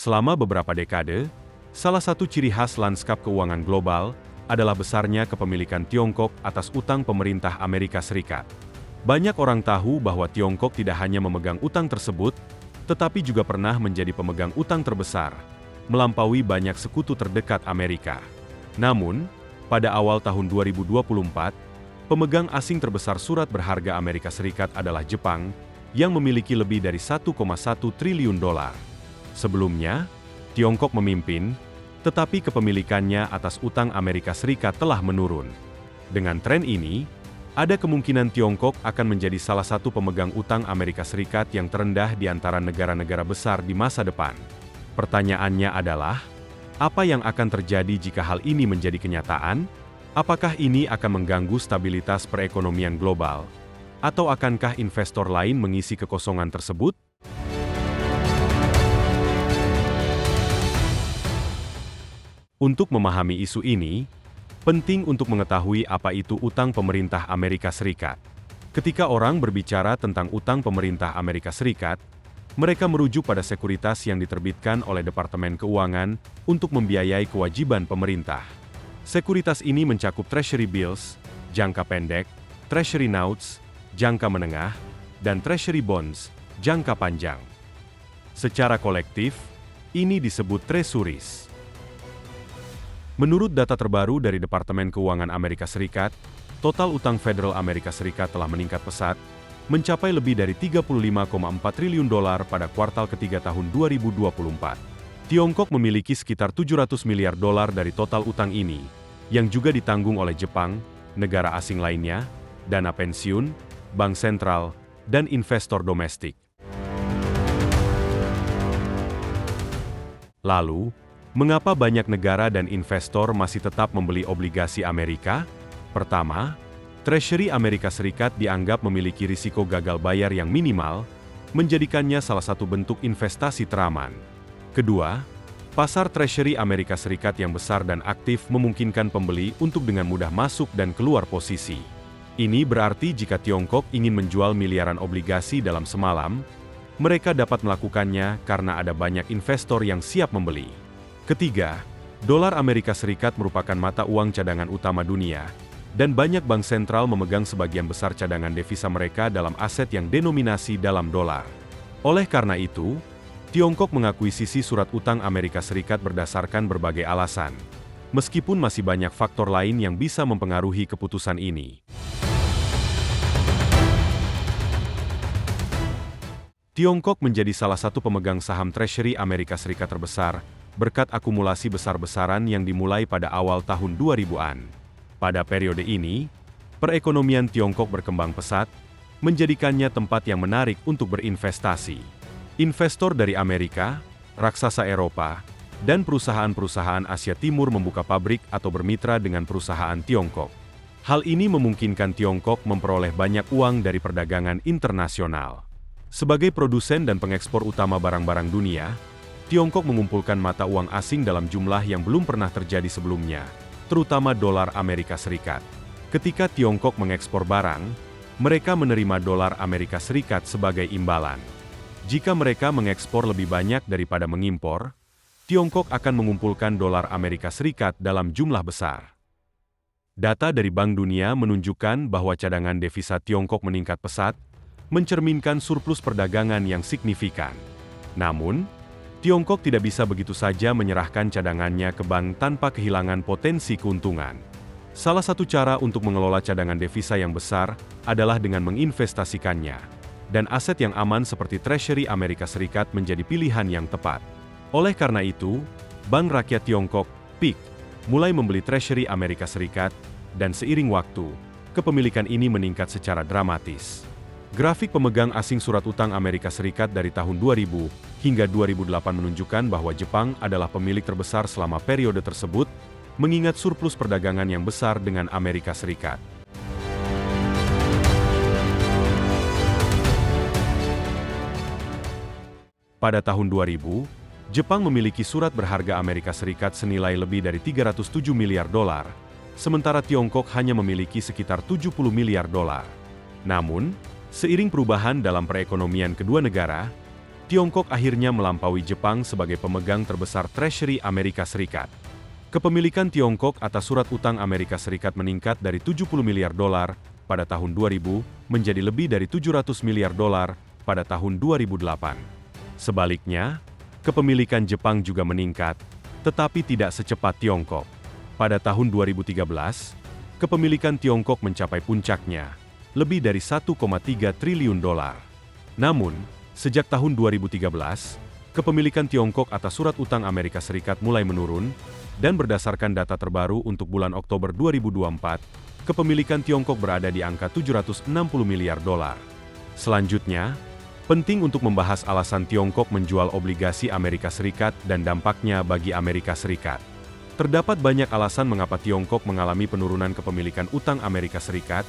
Selama beberapa dekade, salah satu ciri khas lanskap keuangan global adalah besarnya kepemilikan Tiongkok atas utang pemerintah Amerika Serikat. Banyak orang tahu bahwa Tiongkok tidak hanya memegang utang tersebut, tetapi juga pernah menjadi pemegang utang terbesar, melampaui banyak sekutu terdekat Amerika. Namun, pada awal tahun 2024, pemegang asing terbesar surat berharga Amerika Serikat adalah Jepang, yang memiliki lebih dari 1,1 triliun dolar. Sebelumnya, Tiongkok memimpin, tetapi kepemilikannya atas utang Amerika Serikat telah menurun. Dengan tren ini, ada kemungkinan Tiongkok akan menjadi salah satu pemegang utang Amerika Serikat yang terendah di antara negara-negara besar di masa depan. Pertanyaannya adalah, apa yang akan terjadi jika hal ini menjadi kenyataan? Apakah ini akan mengganggu stabilitas perekonomian global? Atau akankah investor lain mengisi kekosongan tersebut? Untuk memahami isu ini, penting untuk mengetahui apa itu utang pemerintah Amerika Serikat. Ketika orang berbicara tentang utang pemerintah Amerika Serikat, mereka merujuk pada sekuritas yang diterbitkan oleh Departemen Keuangan untuk membiayai kewajiban pemerintah. Sekuritas ini mencakup Treasury Bills, jangka pendek, Treasury Notes, jangka menengah, dan Treasury Bonds, jangka panjang. Secara kolektif, ini disebut treasuries. Menurut data terbaru dari Departemen Keuangan Amerika Serikat, total utang federal Amerika Serikat telah meningkat pesat, mencapai lebih dari 35,4 triliun dolar pada kuartal ketiga tahun 2024. Tiongkok memiliki sekitar 700 miliar dolar dari total utang ini, yang juga ditanggung oleh Jepang, negara asing lainnya, dana pensiun, bank sentral, dan investor domestik. Lalu, mengapa banyak negara dan investor masih tetap membeli obligasi Amerika? Pertama, Treasury Amerika Serikat dianggap memiliki risiko gagal bayar yang minimal, menjadikannya salah satu bentuk investasi teraman. Kedua, pasar Treasury Amerika Serikat yang besar dan aktif memungkinkan pembeli untuk dengan mudah masuk dan keluar posisi. Ini berarti jika Tiongkok ingin menjual miliaran obligasi dalam semalam, mereka dapat melakukannya karena ada banyak investor yang siap membeli. Ketiga, dolar Amerika Serikat merupakan mata uang cadangan utama dunia, dan banyak bank sentral memegang sebagian besar cadangan devisa mereka dalam aset yang denominasi dalam dolar. Oleh karena itu, Tiongkok mengakuisisi surat utang Amerika Serikat berdasarkan berbagai alasan, meskipun masih banyak faktor lain yang bisa mempengaruhi keputusan ini. Tiongkok menjadi salah satu pemegang saham Treasury Amerika Serikat terbesar, berkat akumulasi besar-besaran yang dimulai pada awal tahun 2000-an. Pada periode ini, perekonomian Tiongkok berkembang pesat, menjadikannya tempat yang menarik untuk berinvestasi. Investor dari Amerika, raksasa Eropa, dan perusahaan-perusahaan Asia Timur membuka pabrik atau bermitra dengan perusahaan Tiongkok. Hal ini memungkinkan Tiongkok memperoleh banyak uang dari perdagangan internasional. Sebagai produsen dan pengekspor utama barang-barang dunia, Tiongkok mengumpulkan mata uang asing dalam jumlah yang belum pernah terjadi sebelumnya, terutama dolar Amerika Serikat. Ketika Tiongkok mengekspor barang, mereka menerima dolar Amerika Serikat sebagai imbalan. Jika mereka mengekspor lebih banyak daripada mengimpor, Tiongkok akan mengumpulkan dolar Amerika Serikat dalam jumlah besar. Data dari Bank Dunia menunjukkan bahwa cadangan devisa Tiongkok meningkat pesat, mencerminkan surplus perdagangan yang signifikan. Namun, Tiongkok tidak bisa begitu saja menyerahkan cadangannya ke bank tanpa kehilangan potensi keuntungan. Salah satu cara untuk mengelola cadangan devisa yang besar adalah dengan menginvestasikannya, dan aset yang aman seperti Treasury Amerika Serikat menjadi pilihan yang tepat. Oleh karena itu, Bank Rakyat Tiongkok, PIK, mulai membeli Treasury Amerika Serikat, dan seiring waktu, kepemilikan ini meningkat secara dramatis. Grafik pemegang asing surat utang Amerika Serikat dari tahun 2000 hingga 2008 menunjukkan bahwa Jepang adalah pemilik terbesar selama periode tersebut, mengingat surplus perdagangan yang besar dengan Amerika Serikat. Pada tahun 2000, Jepang memiliki surat berharga Amerika Serikat senilai lebih dari 307 miliar dolar, sementara Tiongkok hanya memiliki sekitar 70 miliar dolar. Namun, seiring perubahan dalam perekonomian kedua negara, Tiongkok akhirnya melampaui Jepang sebagai pemegang terbesar Treasury Amerika Serikat. Kepemilikan Tiongkok atas surat utang Amerika Serikat meningkat dari 70 miliar dolar pada tahun 2000 menjadi lebih dari 700 miliar dolar pada tahun 2008. Sebaliknya, kepemilikan Jepang juga meningkat, tetapi tidak secepat Tiongkok. Pada tahun 2013, kepemilikan Tiongkok mencapai puncaknya, lebih dari 1,3 triliun dolar. Namun, sejak tahun 2013, kepemilikan Tiongkok atas surat utang Amerika Serikat mulai menurun, dan berdasarkan data terbaru untuk bulan Oktober 2024, kepemilikan Tiongkok berada di angka 760 miliar dolar. Selanjutnya, penting untuk membahas alasan Tiongkok menjual obligasi Amerika Serikat dan dampaknya bagi Amerika Serikat. Terdapat banyak alasan mengapa Tiongkok mengalami penurunan kepemilikan utang Amerika Serikat,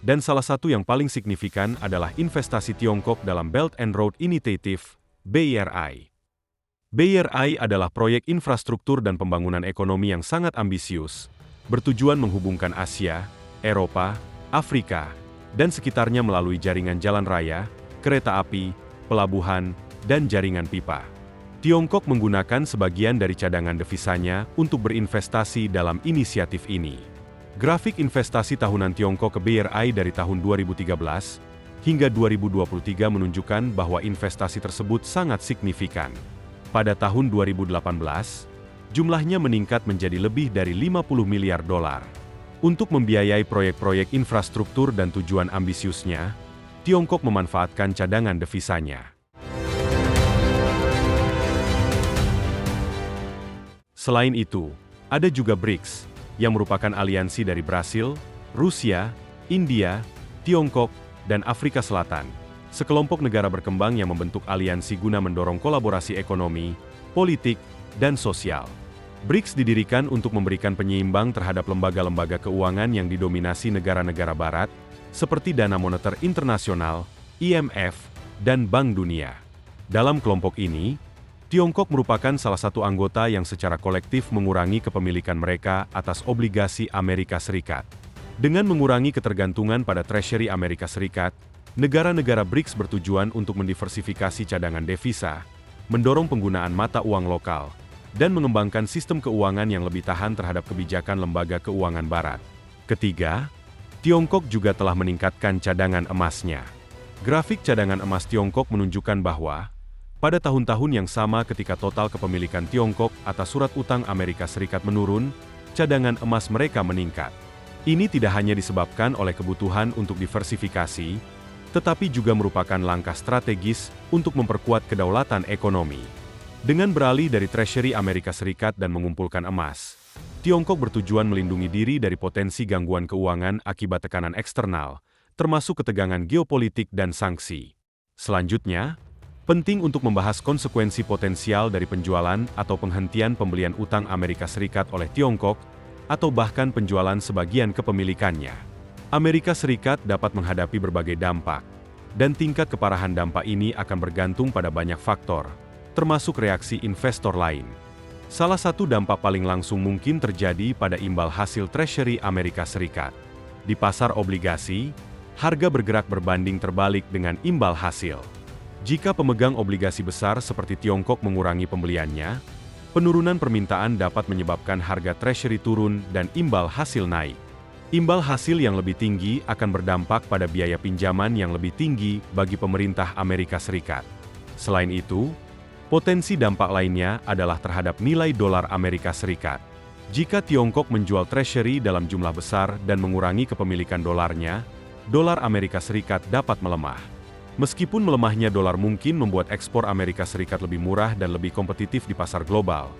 dan salah satu yang paling signifikan adalah investasi Tiongkok dalam Belt and Road Initiative, BRI. BRI adalah proyek infrastruktur dan pembangunan ekonomi yang sangat ambisius, bertujuan menghubungkan Asia, Eropa, Afrika, dan sekitarnya melalui jaringan jalan raya, kereta api, pelabuhan, dan jaringan pipa. Tiongkok menggunakan sebagian dari cadangan devisanya untuk berinvestasi dalam inisiatif ini. Grafik investasi tahunan Tiongkok ke BRI dari tahun 2013 hingga 2023 menunjukkan bahwa investasi tersebut sangat signifikan. Pada tahun 2018, jumlahnya meningkat menjadi lebih dari 50 miliar dolar. Untuk membiayai proyek-proyek infrastruktur dan tujuan ambisiusnya, Tiongkok memanfaatkan cadangan devisanya. Selain itu, ada juga BRICS, yang merupakan aliansi dari Brasil, Rusia, India, Tiongkok, dan Afrika Selatan, sekelompok negara berkembang yang membentuk aliansi guna mendorong kolaborasi ekonomi, politik, dan sosial. BRICS didirikan untuk memberikan penyeimbang terhadap lembaga-lembaga keuangan yang didominasi negara-negara barat, seperti Dana Moneter Internasional, IMF, dan Bank Dunia. Dalam kelompok ini, Tiongkok merupakan salah satu anggota yang secara kolektif mengurangi kepemilikan mereka atas obligasi Amerika Serikat. Dengan mengurangi ketergantungan pada Treasury Amerika Serikat, negara-negara BRICS bertujuan untuk mendiversifikasi cadangan devisa, mendorong penggunaan mata uang lokal, dan mengembangkan sistem keuangan yang lebih tahan terhadap kebijakan lembaga keuangan barat. Ketiga, Tiongkok juga telah meningkatkan cadangan emasnya. Grafik cadangan emas Tiongkok menunjukkan bahwa pada tahun-tahun yang sama ketika total kepemilikan Tiongkok atas surat utang Amerika Serikat menurun, cadangan emas mereka meningkat. Ini tidak hanya disebabkan oleh kebutuhan untuk diversifikasi, tetapi juga merupakan langkah strategis untuk memperkuat kedaulatan ekonomi. Dengan beralih dari Treasury Amerika Serikat dan mengumpulkan emas, Tiongkok bertujuan melindungi diri dari potensi gangguan keuangan akibat tekanan eksternal, termasuk ketegangan geopolitik dan sanksi. Selanjutnya, penting untuk membahas konsekuensi potensial dari penjualan atau penghentian pembelian utang Amerika Serikat oleh Tiongkok, atau bahkan penjualan sebagian kepemilikannya. Amerika Serikat dapat menghadapi berbagai dampak, dan tingkat keparahan dampak ini akan bergantung pada banyak faktor, termasuk reaksi investor lain. Salah satu dampak paling langsung mungkin terjadi pada imbal hasil Treasury Amerika Serikat. Di pasar obligasi, harga bergerak berbanding terbalik dengan imbal hasil. Jika pemegang obligasi besar seperti Tiongkok mengurangi pembeliannya, penurunan permintaan dapat menyebabkan harga Treasury turun dan imbal hasil naik. Imbal hasil yang lebih tinggi akan berdampak pada biaya pinjaman yang lebih tinggi bagi pemerintah Amerika Serikat. Selain itu, potensi dampak lainnya adalah terhadap nilai dolar Amerika Serikat. Jika Tiongkok menjual Treasury dalam jumlah besar dan mengurangi kepemilikan dolarnya, dolar Amerika Serikat dapat melemah. Meskipun melemahnya dolar mungkin membuat ekspor Amerika Serikat lebih murah dan lebih kompetitif di pasar global,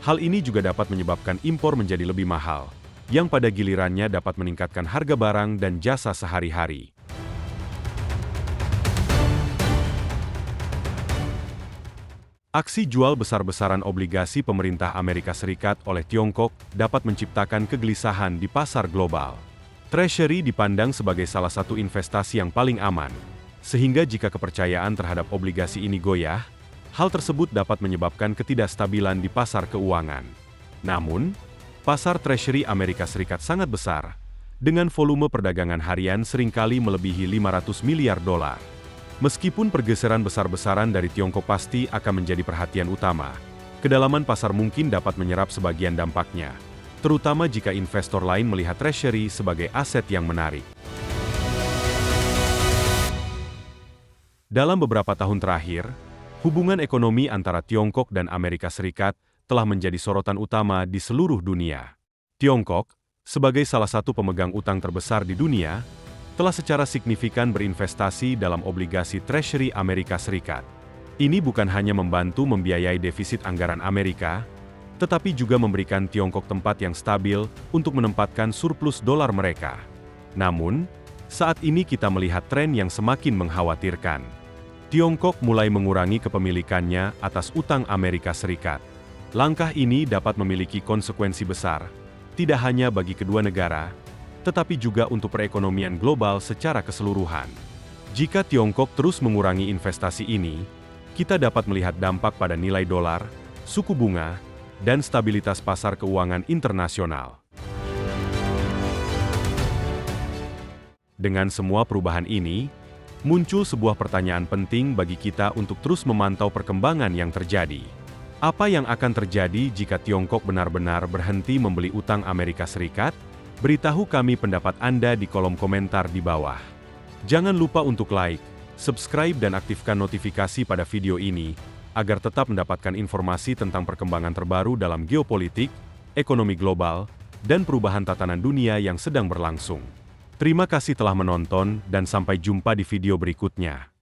hal ini juga dapat menyebabkan impor menjadi lebih mahal, yang pada gilirannya dapat meningkatkan harga barang dan jasa sehari-hari. Aksi jual besar-besaran obligasi pemerintah Amerika Serikat oleh Tiongkok dapat menciptakan kegelisahan di pasar global. Treasury dipandang sebagai salah satu investasi yang paling aman, sehingga jika kepercayaan terhadap obligasi ini goyah, hal tersebut dapat menyebabkan ketidakstabilan di pasar keuangan. Namun, pasar Treasury Amerika Serikat sangat besar, dengan volume perdagangan harian seringkali melebihi 500 miliar dolar. Meskipun pergeseran besar-besaran dari Tiongkok pasti akan menjadi perhatian utama, kedalaman pasar mungkin dapat menyerap sebagian dampaknya, terutama jika investor lain melihat treasury sebagai aset yang menarik. Dalam beberapa tahun terakhir, hubungan ekonomi antara Tiongkok dan Amerika Serikat telah menjadi sorotan utama di seluruh dunia. Tiongkok, sebagai salah satu pemegang utang terbesar di dunia, telah secara signifikan berinvestasi dalam obligasi Treasury Amerika Serikat. Ini bukan hanya membantu membiayai defisit anggaran Amerika, tetapi juga memberikan Tiongkok tempat yang stabil untuk menempatkan surplus dolar mereka. Namun, saat ini kita melihat tren yang semakin mengkhawatirkan. Tiongkok mulai mengurangi kepemilikannya atas utang Amerika Serikat. Langkah ini dapat memiliki konsekuensi besar, tidak hanya bagi kedua negara, tetapi juga untuk perekonomian global secara keseluruhan. Jika Tiongkok terus mengurangi investasi ini, kita dapat melihat dampak pada nilai dolar, suku bunga, dan stabilitas pasar keuangan internasional. Dengan semua perubahan ini, muncul sebuah pertanyaan penting bagi kita untuk terus memantau perkembangan yang terjadi. Apa yang akan terjadi jika Tiongkok benar-benar berhenti membeli utang Amerika Serikat? Beritahu kami pendapat Anda di kolom komentar di bawah. Jangan lupa untuk like, subscribe dan aktifkan notifikasi pada video ini, agar tetap mendapatkan informasi tentang perkembangan terbaru dalam geopolitik, ekonomi global, dan perubahan tatanan dunia yang sedang berlangsung. Terima kasih telah menonton dan sampai jumpa di video berikutnya.